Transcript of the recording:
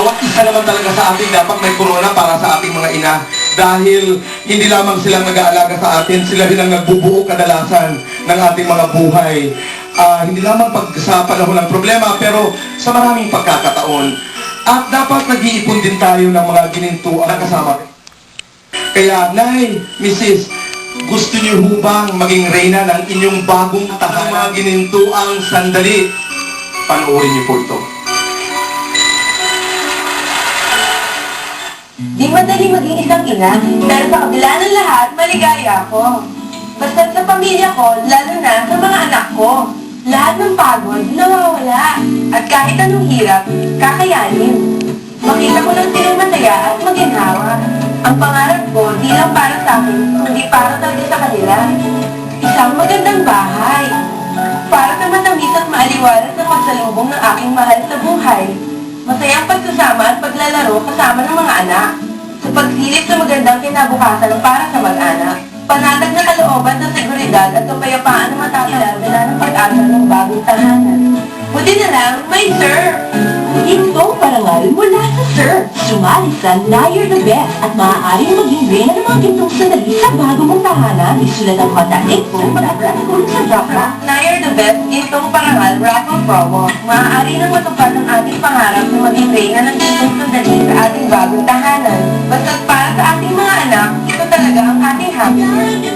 bawat isa naman talaga sa atin dapat may corona para sa ating mga ina. Dahil hindi lamang silang nag-aalaga sa atin, sila rin ang nagbubuo kadalasan ng ating mga buhay. Hindi lamang sa panahon ng problema, pero sa maraming pagkakataon. At dapat nag-iipon din tayo ng mga ginintuan na kasama. Kaya, Nay, Mrs., gusto niyo hubang maging reyna ng inyong bagong tahanan? Mga ginintuang sandali. Panoorin niyo po ito. Di madali maging isang ina, pero sa kabila ng lahat, maligaya ako. Basta sa pamilya ko, lalo na sa mga anak ko. Lahat ng pagod, nawawala. At kahit anong hirap, kakayanin. Makita ko lang silang masaya at maginhawa. Ang pangarap ko, di lang para sa akin, kundi para talaga sa kanila. Isang magandang bahay. Para sa matamis at maaliwalas na pagsalubong ng aking mahal sa buhay. Masayang pagsasama at paglalaro kasama ng mga anak. Sa pagsilip sa magandang kinabukasan para sa mag-anak. Panatag na kalooban sa seguridad at kapayapaan na matatalagala ng pag-asa ng bagong tahanan. Buti na lang, may sir! Itong parangal mula sa Sir. Sumali sa Nair the Best at maaaring maging reyna ng mga gintong sandali sa bago mong tahanan. Isulat ang matanik kung magkakaroon sa Dropbox. Nair the Best, itong parangal raffle promo. Maaari nang matupad ang ating pangarap na maging reyna ng gintong sandali sa ating bagong tahanan. Basta't para sa ating mga anak, ito talaga ang ating happiness.